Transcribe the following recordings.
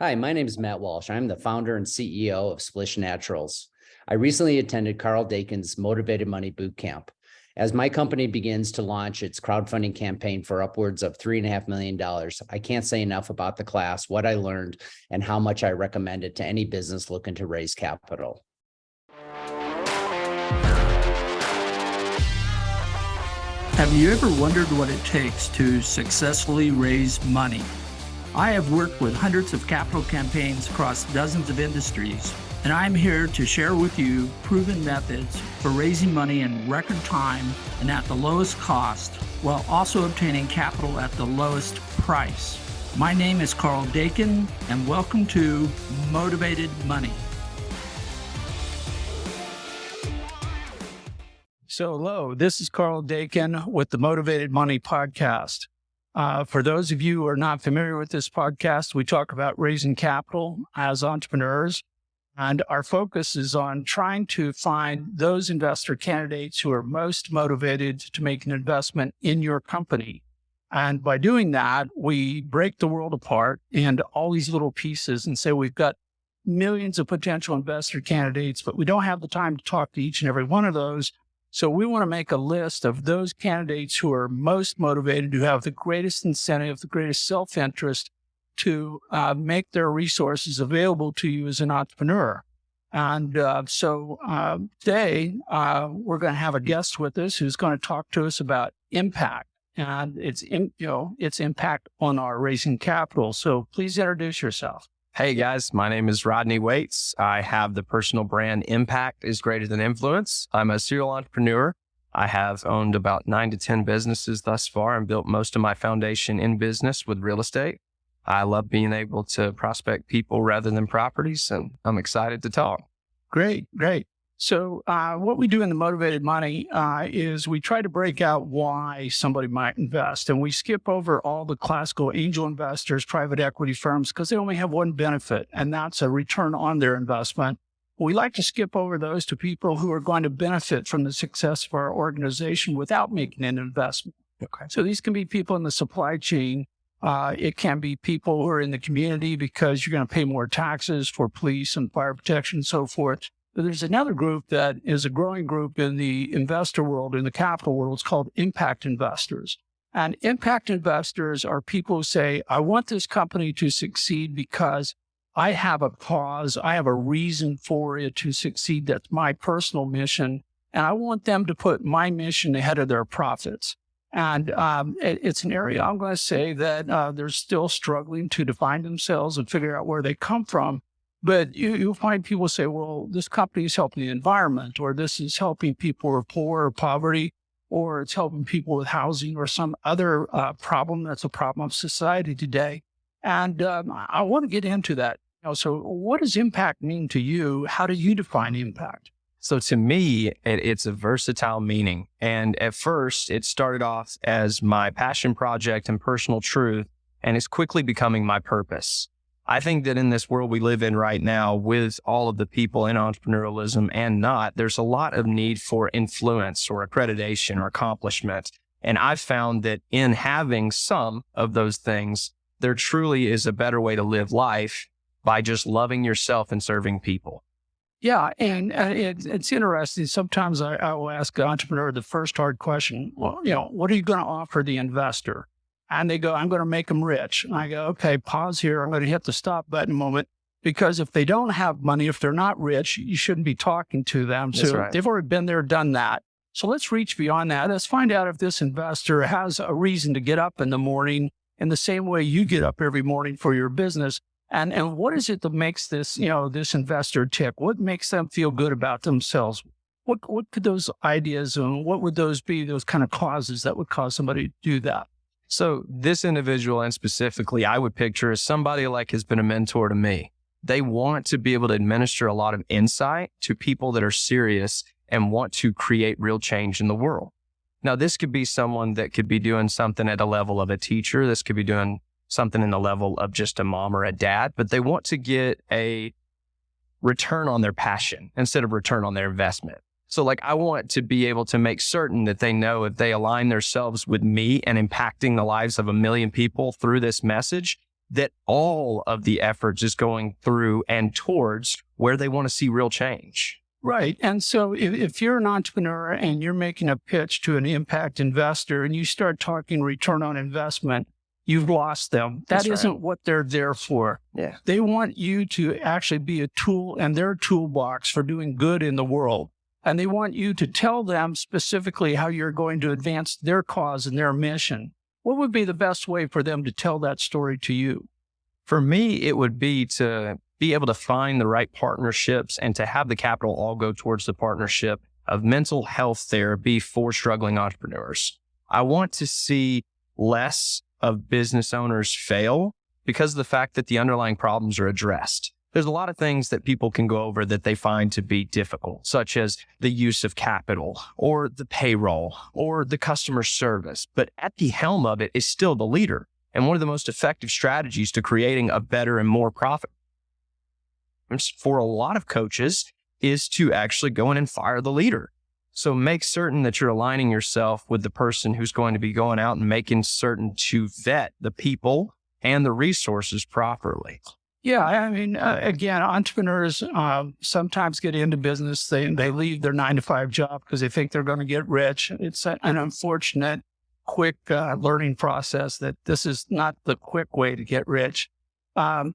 Hi, my name is Matt Walsh. I'm the founder and CEO of Splish Naturals. I recently attended Carl Dakin's Motivated Money Bootcamp. As my company begins to launch its crowdfunding campaign for upwards of $3.5 million, I can't say enough about the class, what I learned, and how much I recommend it to any business looking to raise capital. Have you ever wondered what it takes to successfully raise money? I have worked with hundreds of capital campaigns across dozens of industries, and I'm here to share with you proven methods for raising money in record time and at the lowest cost, while also obtaining capital at the lowest price. My name is Carl Dakin, and welcome to Motivated Money. So hello, this is Carl Dakin with the Motivated Money podcast. For those of you who are not familiar with this podcast, we talk about raising capital as entrepreneurs, and our focus is on trying to find those investor candidates who are most motivated to make an investment in your company. And by doing that, we break the world apart into all these little pieces and say we've got millions of potential investor candidates, but we don't have the time to talk to each and every one of those. So we want to make a list of those candidates who are most motivated, who have the greatest incentive, the greatest self-interest to make their resources available to you as an entrepreneur. And so today we're going to have a guest with us who's going to talk to us about impact and its impact on our raising capital. So please introduce yourself. Hey guys, my name is Rodney Waits. I have the personal brand Impact is Greater Than Influence. I'm a serial entrepreneur. I have owned about 9 to 10 businesses thus far and built most of my foundation in business with real estate. I love being able to prospect people rather than properties, and I'm excited to talk. Great. So what we do in the Motivated Money is we try to break out why somebody might invest. And we skip over all the classical angel investors, private equity firms, because they only have one benefit, and that's a return on their investment. We like to skip over those to people who are going to benefit from the success of our organization without making an investment. Okay. So these can be people in the supply chain. It can be people who are in the community because you're going to pay more taxes for police and fire protection and so forth. But there's another group that is a growing group in the investor world, in the capital world. It's called impact investors. And impact investors are people who say, I want this company to succeed because I have a cause, I have a reason for it to succeed. That's my personal mission. And I want them to put my mission ahead of their profits. And it's an area I'm going to say that they're still struggling to define themselves and figure out where they come from. But you'll find people say, well, this company is helping the environment, or this is helping people who are poor or poverty, or it's helping people with housing or some other problem that's a problem of society today. And I want to get into that. So what does impact mean to you? How do you define impact? So to me, it's a versatile meaning. And at first, it started off as my passion project and personal truth, and it's quickly becoming my purpose. I think that in this world we live in right now, with all of the people in entrepreneurialism and not, there's a lot of need for influence or accreditation or accomplishment. And I've found that in having some of those things, there truly is a better way to live life by just loving yourself and serving people. Yeah, and it's interesting. Sometimes I will ask an entrepreneur the first hard question, well, what are you going to offer the investor? And they go, I'm going to make them rich. And I go, okay, pause here. I'm going to hit the stop button moment, because if they don't have money, if they're not rich, you shouldn't be talking to them. That's So right. They've already been there, done that. So let's reach beyond that. Let's find out if this investor has a reason to get up in the morning in the same way you get up every morning for your business. And what is it that makes this, this investor tick? What makes them feel good about themselves? What could those ideas and what would those be, those kind of causes that would cause somebody to do that? So this individual, and specifically, I would picture as somebody like has been a mentor to me. They want to be able to administer a lot of insight to people that are serious and want to create real change in the world. Now, this could be someone that could be doing something at a level of a teacher. This could be doing something in the level of just a mom or a dad, but they want to get a return on their passion instead of return on their investment. So I want to be able to make certain that they know if they align themselves with me and impacting the lives of 1 million people through this message, that all of the efforts is going through and towards where they want to see real change. Right. And so if you're an entrepreneur and you're making a pitch to an impact investor and you start talking return on investment, you've lost them. That isn't what they're there for. Yeah. They want you to actually be a tool in their toolbox for doing good in the world. And they want you to tell them specifically how you're going to advance their cause and their mission. What would be the best way for them to tell that story to you? For me, it would be to be able to find the right partnerships and to have the capital all go towards the partnership of mental health therapy for struggling entrepreneurs. I want to see less of business owners fail because of the fact that the underlying problems are addressed. There's a lot of things that people can go over that they find to be difficult, such as the use of capital or the payroll or the customer service. But at the helm of it is still the leader. And one of the most effective strategies to creating a better and more profit for a lot of coaches is to actually go in and fire the leader. So make certain that you're aligning yourself with the person who's going to be going out and making certain to vet the people and the resources properly. Yeah, I mean, again, entrepreneurs sometimes get into business. They leave their 9-to-5 job because they think they're going to get rich. It's an unfortunate, quick learning process that this is not the quick way to get rich. And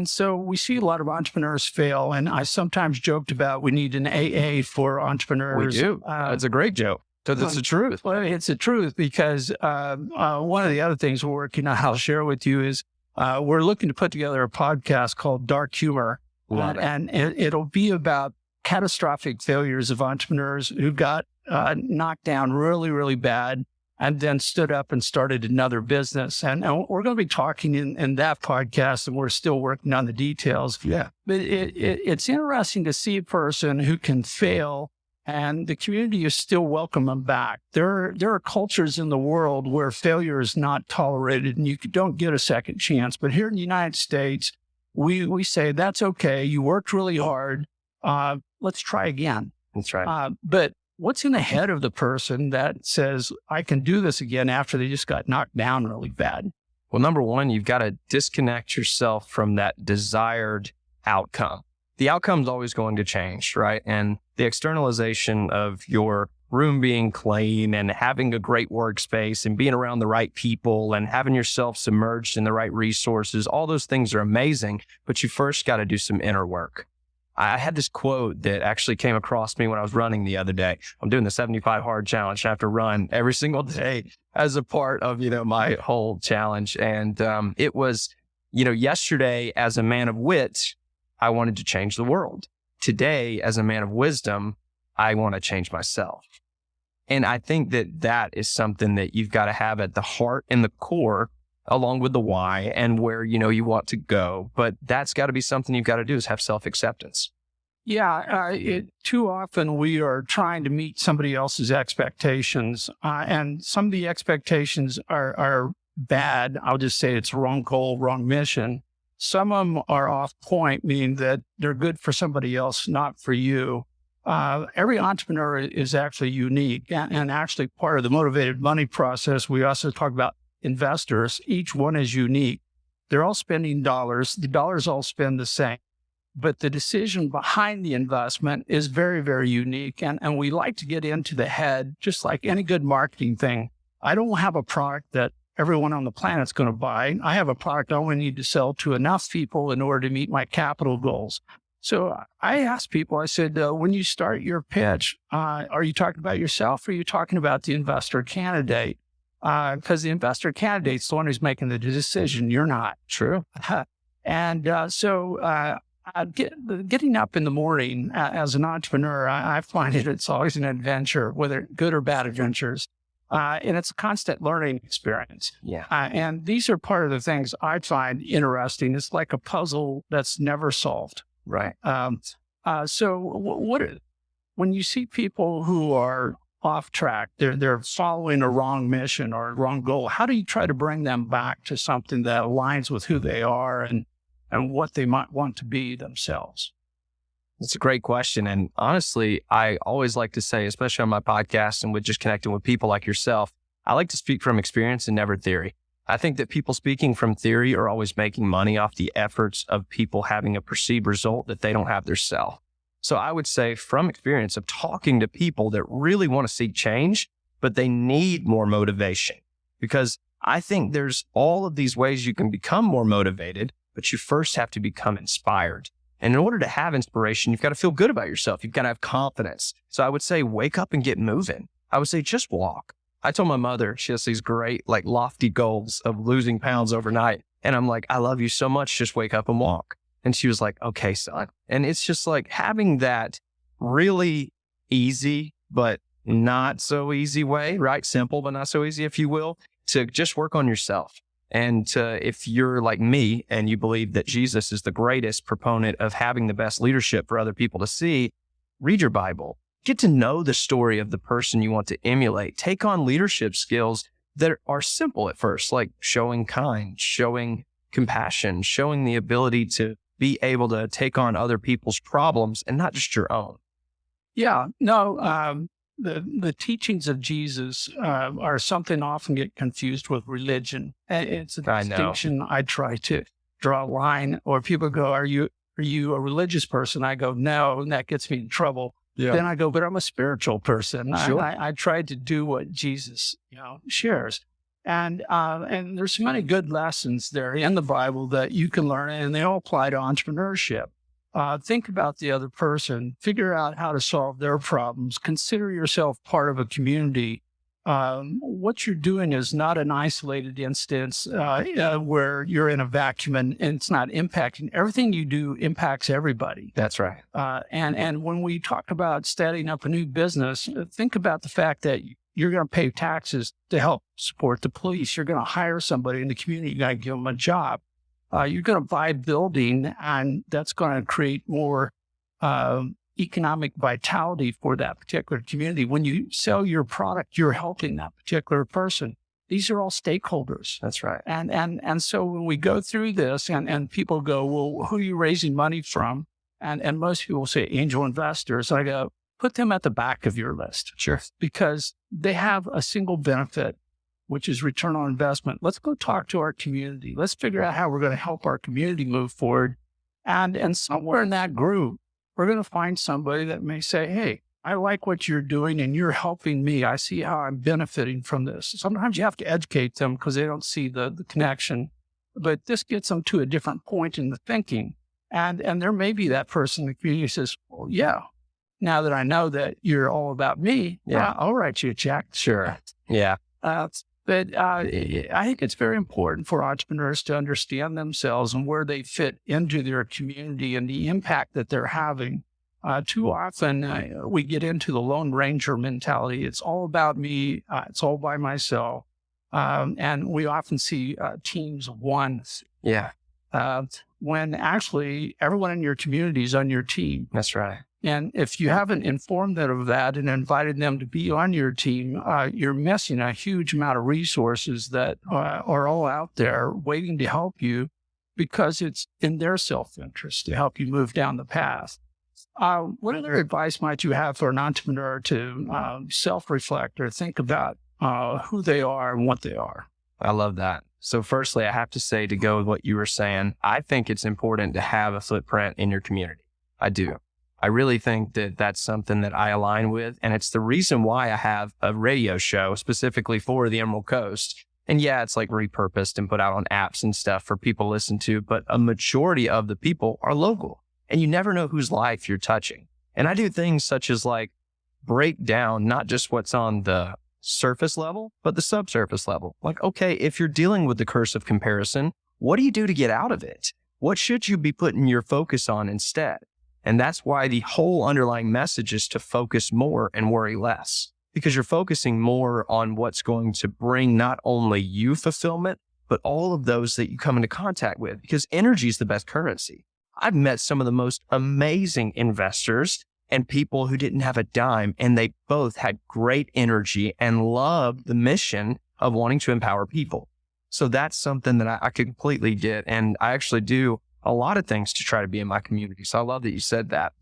so we see a lot of entrepreneurs fail. And I sometimes joked about we need an AA for entrepreneurs. We do. It's a great joke. So that's the truth. Well, it's the truth because one of the other things we're working on, I'll share with you, is we're looking to put together a podcast called Dark Humor. And it'll be about catastrophic failures of entrepreneurs who got knocked down really, really bad and then stood up and started another business. And we're going to be talking in that podcast, and we're still working on the details. Yeah. But it's interesting to see a person who can fail and the community is still welcome them back. There are cultures in the world where failure is not tolerated and you don't get a second chance. But here in the United States, we say, that's okay. You worked really hard. Let's try again. That's right. But what's in the head of the person that says, I can do this again after they just got knocked down really bad? Well, number one, you've got to disconnect yourself from that desired outcome. The outcome's always going to change, right? And the externalization of your room being clean and having a great workspace and being around the right people and having yourself submerged in the right resources, all those things are amazing, but you first got to do some inner work. I had this quote that actually came across me when I was running the other day. I'm doing the 75 hard challenge. I have to run every single day as a part of, my whole challenge. And it was, yesterday as a man of wit, I wanted to change the world. Today, as a man of wisdom, I want to change myself. And I think that is something that you've got to have at the heart and the core, along with the why and where, you want to go. But that's got to be something you've got to do, is have self-acceptance. Yeah. Too often we are trying to meet somebody else's expectations. And some of the expectations are bad. I'll just say it's wrong goal, wrong mission. Some of them are off point, meaning that they're good for somebody else, not for you. Every entrepreneur is actually unique. And actually part of the motivated money process, we also talk about investors. Each one is unique. They're all spending dollars. The dollars all spend the same. But the decision behind the investment is very, very unique. And we like to get into the head, just like any good marketing thing. I don't have a product that everyone on the planet's going to buy. I have a product I only need to sell to enough people in order to meet my capital goals. So I asked people, I said, when you start your pitch, are you talking about yourself or are you talking about the investor candidate? Because the investor candidate's the one who's making the decision. You're not. True. Getting up in the morning as an entrepreneur, I find it's always an adventure, whether good or bad adventures. And it's a constant learning experience. Yeah. And these are part of the things I find interesting. It's like a puzzle that's never solved. Right. When you see people who are off track, they're following a wrong mission or a wrong goal, how do you try to bring them back to something that aligns with who they are and what they might want to be themselves? That's a great question. And honestly, I always like to say, especially on my podcast and with just connecting with people like yourself, I like to speak from experience and never theory. I think that people speaking from theory are always making money off the efforts of people having a perceived result that they don't have themselves. So I would say from experience of talking to people that really want to seek change, but they need more motivation, because I think there's all of these ways you can become more motivated, but you first have to become inspired. And in order to have inspiration, you've got to feel good about yourself. You've got to have confidence. So I would say, wake up and get moving. I would say, just walk. I told my mother, she has these great, like lofty goals of losing pounds overnight. And I'm like, I love you so much. Just wake up and walk. And she was like, okay, son. And it's just like having that really easy, but not so easy way, right? Simple, but not so easy, if you will, to just work on yourself. And if you're like me and you believe that Jesus is the greatest proponent of having the best leadership for other people to see, read your Bible. Get to know the story of the person you want to emulate. Take on leadership skills that are simple at first, like showing kind, showing compassion, showing the ability to be able to take on other people's problems and not just your own. Yeah, no, the teachings of Jesus are something often get confused with religion. And it's a distinction I try to draw a line, or people go, are you a religious person? I go, no, and that gets me in trouble. Yeah. Then I go, but I'm a spiritual person. Sure. I tried to do what Jesus, shares. And there's so many good lessons there in the Bible that you can learn, and they all apply to entrepreneurship. Think about the other person, figure out how to solve their problems, consider yourself part of a community. What you're doing is not an isolated instance where you're in a vacuum and it's not impacting. Everything you do impacts everybody. That's right. And when we talk about setting up a new business, think about the fact that you're going to pay taxes to help support the police. You're going to hire somebody in the community. You got to give them a job. You're going to buy a building, and that's going to create more economic vitality for that particular community. When you sell your product, you're helping that particular person. These are all stakeholders. That's right. And so when we go through this and people go, well, who are you raising money from? And most people say angel investors. I go, put them at the back of your list. Sure. Because they have a single benefit, which is return on investment. Let's go talk to our community. Let's figure out how we're going to help our community move forward. And somewhere in that group, we're going to find somebody that may say, hey, I like what you're doing and you're helping me. I see how I'm benefiting from this. Sometimes you have to educate them because they don't see the connection, but this gets them to a different point in the thinking. And there may be that person in the community who says, well, yeah, now that I know that you're all about me, I'll write you a check. Sure. Yeah. But I think it's very important for entrepreneurs to understand themselves and where they fit into their community and the impact that they're having. Too often, we get into the Lone Ranger mentality. It's all about me. It's all by myself. And we often see teams of one. Yeah. When actually everyone in your community is on your team. That's right. And if you haven't informed them of that and invited them to be on your team, you're missing a huge amount of resources that are all out there waiting to help you because it's in their self-interest to help you move down the path. What other advice might you have for an entrepreneur to self-reflect or think about who they are and what they are? I love that. So firstly, I have to say, to go with what you were saying, I think it's important to have a footprint in your community. I do. I really think that that's something that I align with. And it's the reason why I have a radio show specifically for the Emerald Coast. And yeah, it's like repurposed and put out on apps and stuff for people to listen to, but a majority of the people are local and you never know whose life you're touching. And I do things such as like break down not just what's on the surface level, but the subsurface level. Like, okay, if you're dealing with the curse of comparison, what do you do to get out of it? What should you be putting your focus on instead? And that's why the whole underlying message is to focus more and worry less, because you're focusing more on what's going to bring not only you fulfillment, but all of those that you come into contact with, because energy is the best currency. I've met some of the most amazing investors and people who didn't have a dime, and they both had great energy and loved the mission of wanting to empower people. So that's something that I completely get. And I actually do a lot of things to try to be in my community. So I love that you said that.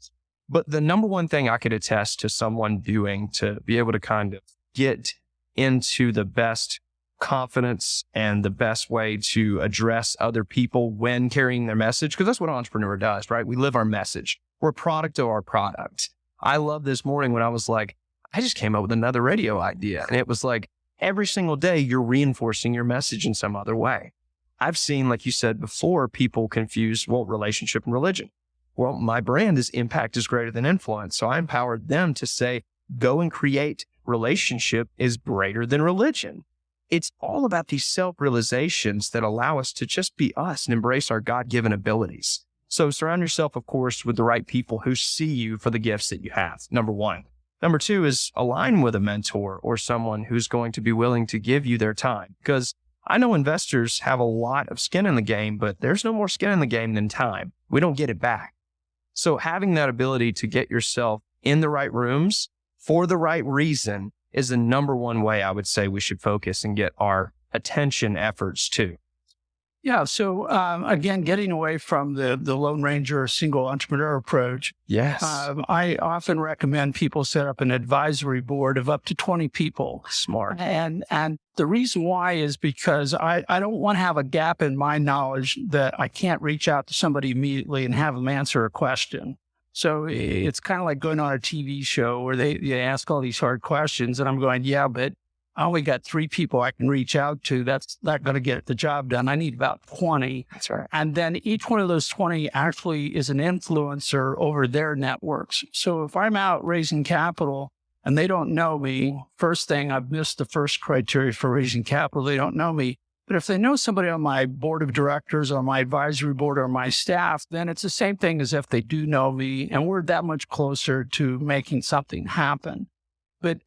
But the number one thing I could attest to someone doing to be able to kind of get into the best confidence and the best way to address other people when carrying their message, because that's what an entrepreneur does, right? We live our message. We're a product of our product. I love this morning when I was like, I just came up with another radio idea. And it was like, every single day you're reinforcing your message in some other way. I've seen, like you said before, people confuse, relationship and religion. Well, my brand is impact is greater than influence. So I empowered them to say, go and create relationship is greater than religion. It's all about these self-realizations that allow us to just be us and embrace our God-given abilities. So surround yourself, of course, with the right people who see you for the gifts that you have, number one. Number two is align with a mentor or someone who's going to be willing to give you their time. Because I know investors have a lot of skin in the game, but there's no more skin in the game than time. We don't get it back. So having that ability to get yourself in the right rooms for the right reason is the number one way I would say we should focus and get our attention efforts to. Yeah. So again, getting away from the Lone Ranger single entrepreneur approach. Yes. I often recommend people set up an advisory board of up to 20 people. Smart. And the reason why is because I don't want to have a gap in my knowledge that I can't reach out to somebody immediately and have them answer a question. So it's kind of like going on a TV show where they ask all these hard questions and I'm going, yeah, but I only got 3 people I can reach out to. That's not going to get the job done. I need about 20. That's right. And then each one of those 20 actually is an influencer over their networks. So if I'm out raising capital and they don't know me, first thing, I've missed the first criteria for raising capital. They don't know me. But if they know somebody on my board of directors or my advisory board or my staff, then it's the same thing as if they do know me and we're that much closer to making something happen.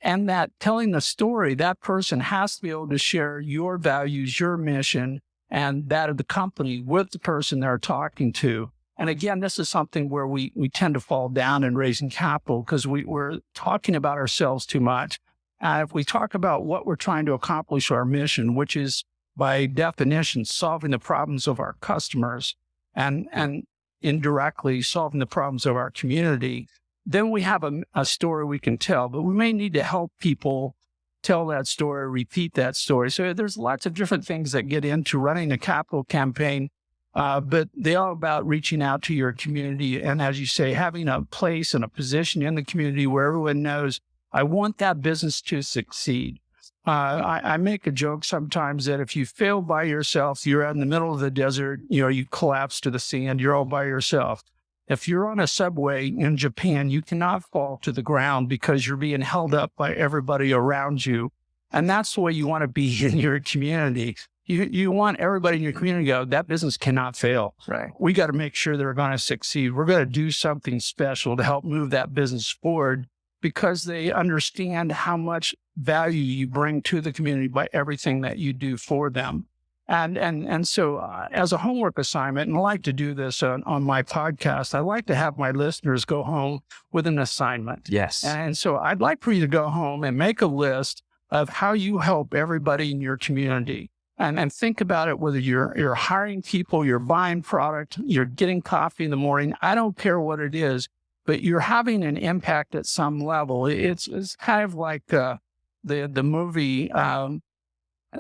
And that telling the story, that person has to be able to share your values, your mission, and that of the company with the person they're talking to. And again, this is something where we tend to fall down in raising capital because we're talking about ourselves too much. If we talk about what we're trying to accomplish, our mission, which is by definition, solving the problems of our customers and indirectly solving the problems of our community, then we have a story we can tell, but we may need to help people tell that story, repeat that story. So there's lots of different things that get into running a capital campaign, but they're all about reaching out to your community. And as you say, having a place and a position in the community where everyone knows, I want that business to succeed. I make a joke sometimes that if you fail by yourself, you're out in the middle of the desert, you collapse to the sand, you're all by yourself. If you're on a subway in Japan, you cannot fall to the ground because you're being held up by everybody around you. And that's the way you want to be in your community. You want everybody in your community to go, that business cannot fail. Right. We got to make sure they're going to succeed. We're going to do something special to help move that business forward because they understand how much value you bring to the community by everything that you do for them. And so as a homework assignment, and I like to do this on my podcast, I like to have my listeners go home with an assignment. Yes. And so I'd like for you to go home and make a list of how you help everybody in your community. And think about it, whether you're hiring people, you're buying product, you're getting coffee in the morning. I don't care what it is, but you're having an impact at some level. It's kind of like the movie,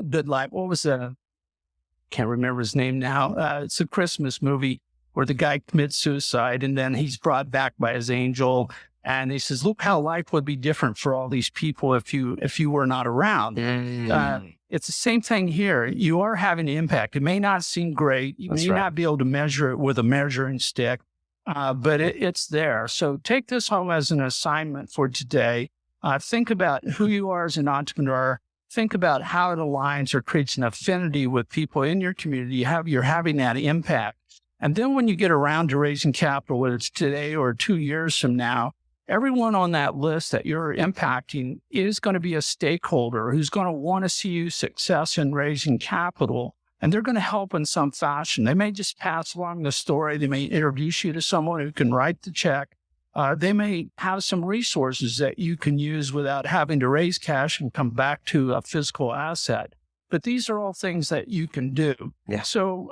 Good Life. What was that? Can't remember his name now. It's a Christmas movie where the guy commits suicide and then he's brought back by his angel. And he says, look how life would be different for all these people if you were not around. It's the same thing here. You are having an impact. It may not seem great. You may not be able to measure it with a measuring stick, but it's there. So take this home as an assignment for today. Think about who you are as an entrepreneur. Think about how it aligns or creates an affinity with people in your community. You're having that impact. And then when you get around to raising capital, whether it's today or 2 years from now, everyone on that list that you're impacting is going to be a stakeholder who's going to want to see you success in raising capital. And they're going to help in some fashion. They may just pass along the story. They may introduce you to someone who can write the check. They may have some resources that you can use without having to raise cash and come back to a physical asset. But these are all things that you can do. Yeah. So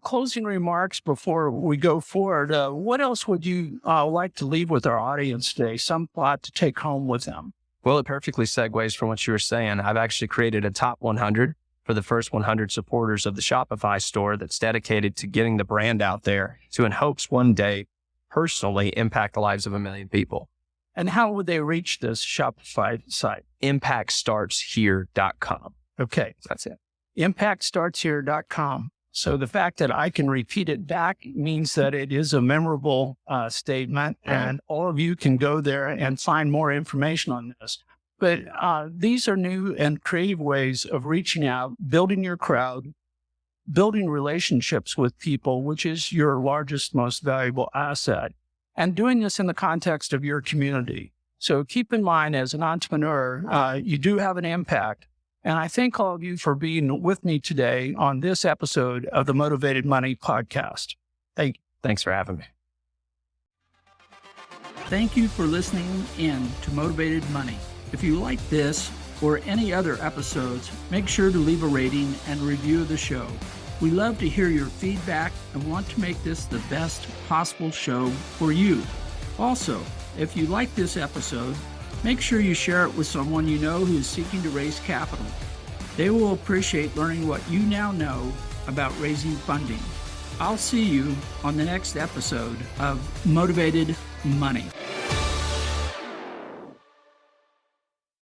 closing remarks before we go forward, what else would you like to leave with our audience today? Some thought to take home with them? Well, it perfectly segues from what you were saying. I've actually created a top 100 for the first 100 supporters of the Shopify store that's dedicated to getting the brand out there to, in hopes one day, personally impact the lives of 1 million people. And how would they reach this Shopify site? ImpactStartsHere.com. Okay. That's it. ImpactStartsHere.com. So the fact that I can repeat it back means that it is a memorable statement, and all of you can go there and find more information on this. But these are new and creative ways of reaching out, building your crowd, building relationships with people, which is your largest, most valuable asset, and doing this in the context of your community. So keep in mind, as an entrepreneur, you do have an impact. And I thank all of you for being with me today on this episode of the Motivated Money podcast. Thank you. Thanks for having me. Thank you for listening in to Motivated Money. If you like this or any other episodes, make sure to leave a rating and review of the show. We love to hear your feedback and want to make this the best possible show for you. Also, if you like this episode, make sure you share it with someone you know who is seeking to raise capital. They will appreciate learning what you now know about raising funding. I'll see you on the next episode of Motivated Money.